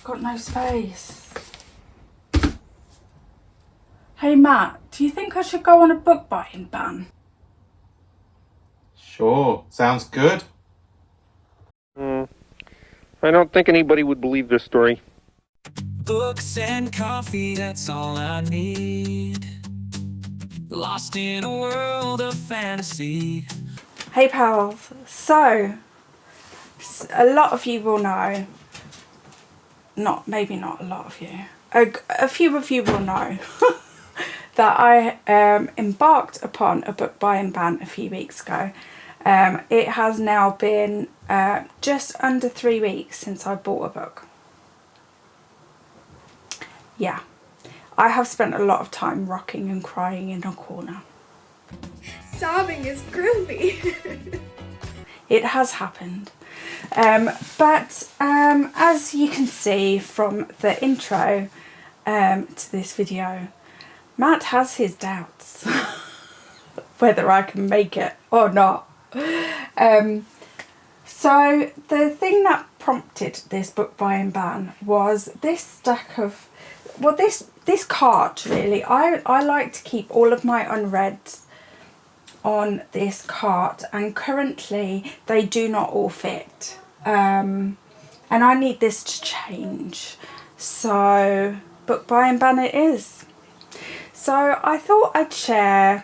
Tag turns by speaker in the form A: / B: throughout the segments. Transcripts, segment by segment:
A: got no space. Hey Matt, do you think I should go on a book buying ban?
B: Sure, sounds good.
C: I don't think anybody would believe this story.
D: Books and coffee, that's all I need. Lost in a world of fantasy.
A: Hey pals, so a lot of you will know, maybe not a lot of you, a few of you will know that I embarked upon a book buying ban a few weeks ago. It has now been just under 3 weeks since I bought a book. Yeah, I have spent a lot of time rocking and crying in a corner.
E: Sobbing is groovy.
A: It has happened. But as you can see from the intro to this video, Matt has his doubts whether I can make it or not. So the thing that prompted this book buying ban was this stack of, well, this cart really. I like to keep all of my unreads on this cart, and currently they do not all fit, and I need this to change, so book buying ban it is. So I thought I'd share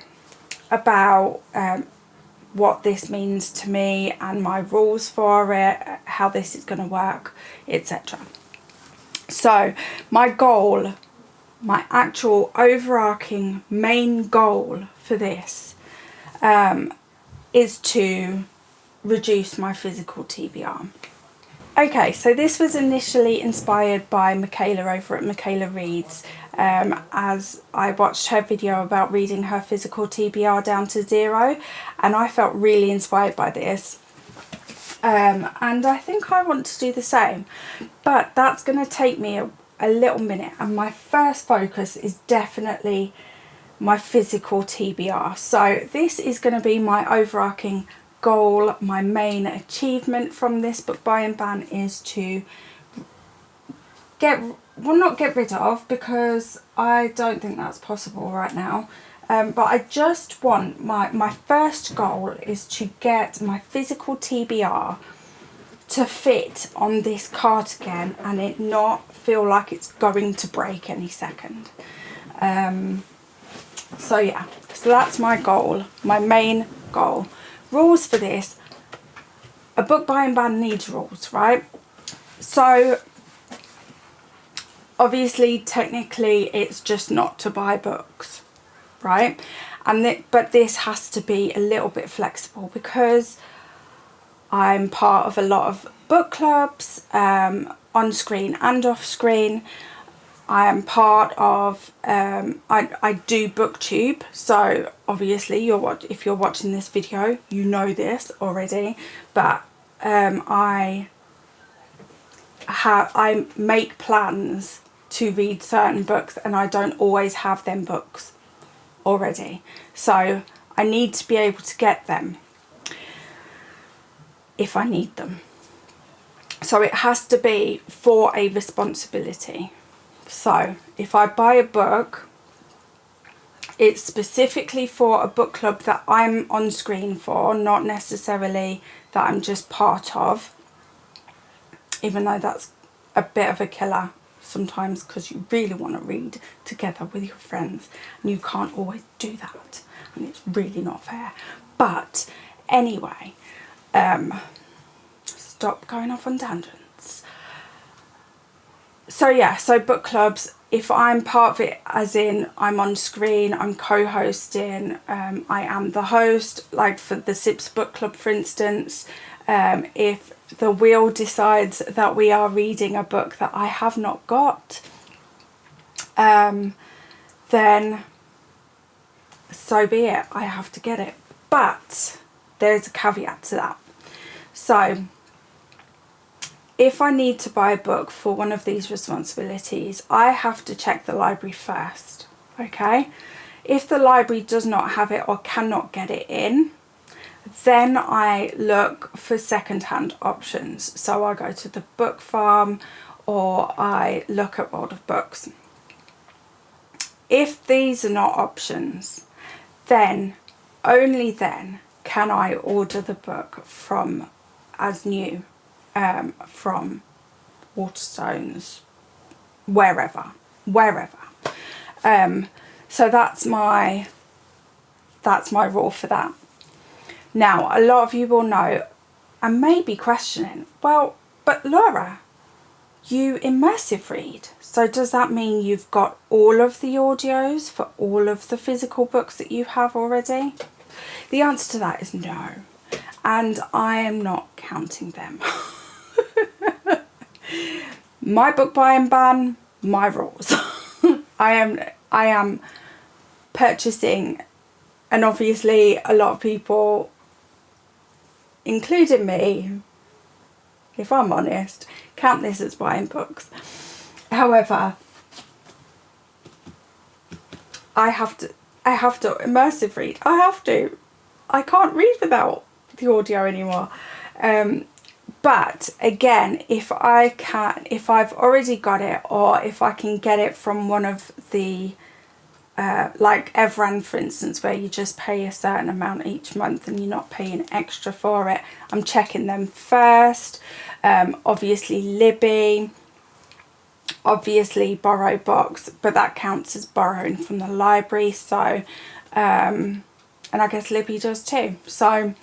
A: about what this means to me and my rules for it, how this is going to work, etc. So my goal, my actual overarching main goal for this is to reduce my physical TBR. Okay, so this was initially inspired by Mikala over at Mikala Reads, as I watched her video about reading her physical TBR down to 0, and I felt really inspired by this. And I think I want to do the same, but that's going to take me a little minute, and my first focus is definitely my physical TBR. So this is going to be my overarching goal. My main achievement from this book buying ban is to not get rid of, because I don't think that's possible right now, but I just want my first goal is to get my physical TBR to fit on this cart again and it not feel like it's going to break any second. So yeah, so that's my goal, my main goal. Rules for this: a book buying ban needs rules, right? So obviously technically it's just not to buy books, right? But this has to be a little bit flexible, because I'm part of a lot of book clubs, on screen and off screen. I am part of, I do booktube, so obviously if you're watching this video, you know this already, but I make plans to read certain books, and I don't always have them books already, so I need to be able to get them if I need them. So it has to be for a responsibility. So if I buy a book, it's specifically for a book club that I'm on screen for, not necessarily that I'm just part of, even though that's a bit of a killer sometimes, because you really want to read together with your friends and you can't always do that, and it's really not fair. But anyway, stop going off on tangents. So yeah, so book clubs, if I'm part of it, as in I'm on screen, I'm co-hosting, I am the host, like for the Sips book club for instance, if the wheel decides that we are reading a book that I have not got, then so be it, I have to get it. But there's a caveat to that. So if I need to buy a book for one of these responsibilities, I have to check the library first, okay? If the library does not have it or cannot get it in, then I look for second-hand options. So I go to the book farm, or I look at World of Books. If these are not options, then only then can I order the book from as new from Waterstones, wherever. So that's my rule for that. Now, a lot of you will know and may be questioning, well, but Laura, you immersive read, so does that mean you've got all of the audios for all of the physical books that you have already? The answer to that is no, and I am not counting them. My book buying ban, my rules. I am purchasing, and obviously a lot of people, including me, if I'm honest, count this as buying books. However, I have to immersive read. I can't read without the audio anymore. But again, if I've already got it, or if I can get it from one of the like Evran, for instance, where you just pay a certain amount each month and you're not paying extra for it, I'm checking them first. Obviously Libby, obviously BorrowBox, but that counts as borrowing from the library, so and I guess Libby does too. So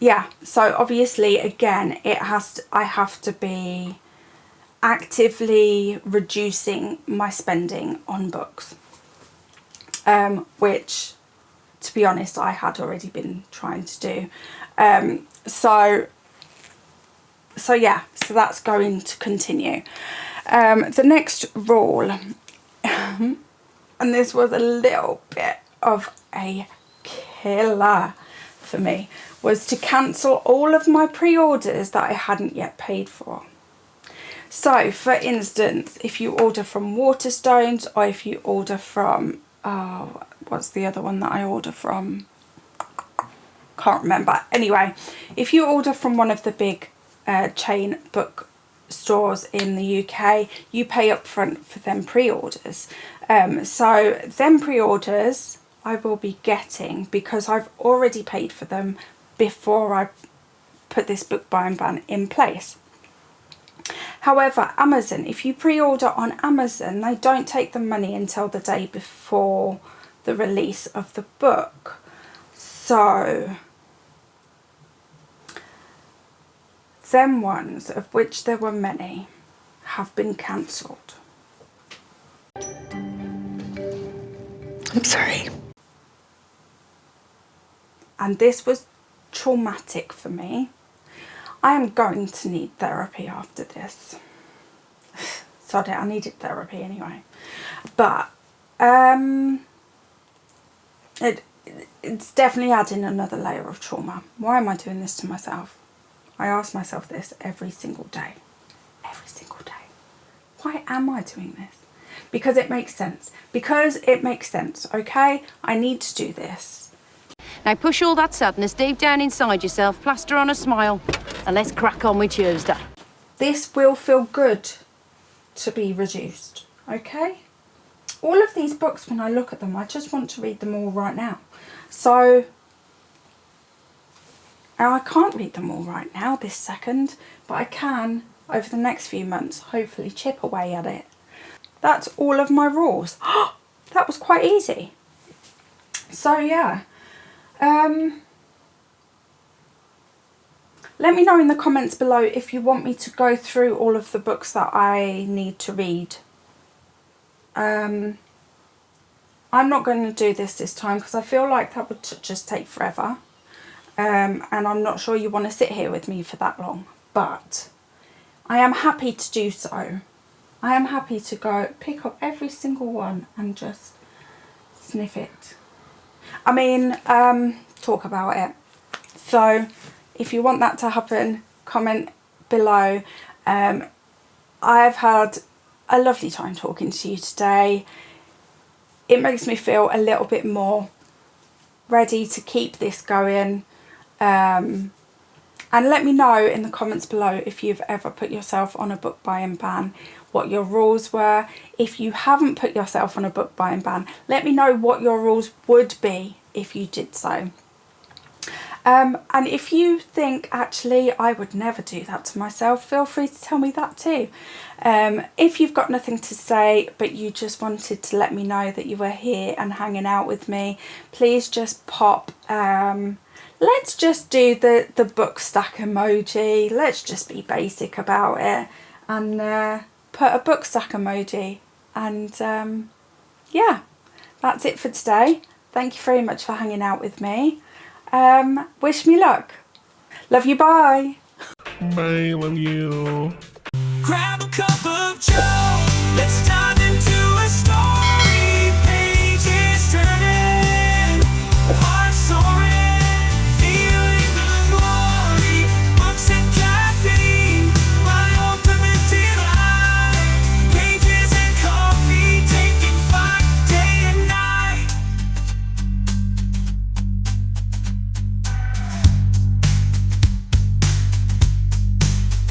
A: yeah, so obviously again I have to be actively reducing my spending on books, which, to be honest, I had already been trying to do. So yeah, so that's going to continue. The next rule, and this was a little bit of a killer for me, was to cancel all of my pre-orders that I hadn't yet paid for. So, for instance, if you order from Waterstones, or if you order from, what's the other one that I order from? Can't remember. Anyway, if you order from one of the big chain book stores in the UK, you pay up front for them pre-orders. So them pre-orders I will be getting because I've already paid for them before I put this book buying ban in place. However, Amazon, if you pre-order on Amazon, they don't take the money until the day before the release of the book. So them ones, of which there were many, have been cancelled.
B: I'm sorry.
A: And this was traumatic for me. I am going to need therapy after this. Sorry, I needed therapy anyway. But it's definitely adding another layer of trauma. Why am I doing this to myself? I ask myself this every single day. Every single day. Why am I doing this? Because it makes sense. Because it makes sense, okay? I need to do this.
F: Now push all that sadness deep down inside yourself, plaster on a smile, and let's crack on with Tuesday.
A: This will feel good to be reduced, okay? All of these books, when I look at them, I just want to read them all right now. So, and I can't read them all right now, this second, but I can, over the next few months, hopefully chip away at it. That's all of my rules. That was quite easy. So, yeah. Let me know in the comments below if you want me to go through all of the books that I need to read. I'm not going to do this time because I feel like that would just take forever. And I'm not sure you want to sit here with me for that long. But I am happy to do so. I am happy to go pick up every single one and just sniff it. I mean, talk about it. So if you want that to happen, comment below. I've had a lovely time talking to you today. It makes me feel a little bit more ready to keep this going. And let me know in the comments below if you've ever put yourself on a book buying ban, what your rules were. If you haven't put yourself on a book buying ban, let me know what your rules would be if you did so. And if you think, actually, I would never do that to myself, feel free to tell me that too. If you've got nothing to say, but you just wanted to let me know that you were here and hanging out with me, please just pop, let's just do the book stack emoji. Let's just be basic about it and put a book stack emoji. And yeah, that's it for today. Thank you very much for hanging out with me. Wish me luck. Love you, bye.
C: Bye, love you.
D: Grab a cup of joe.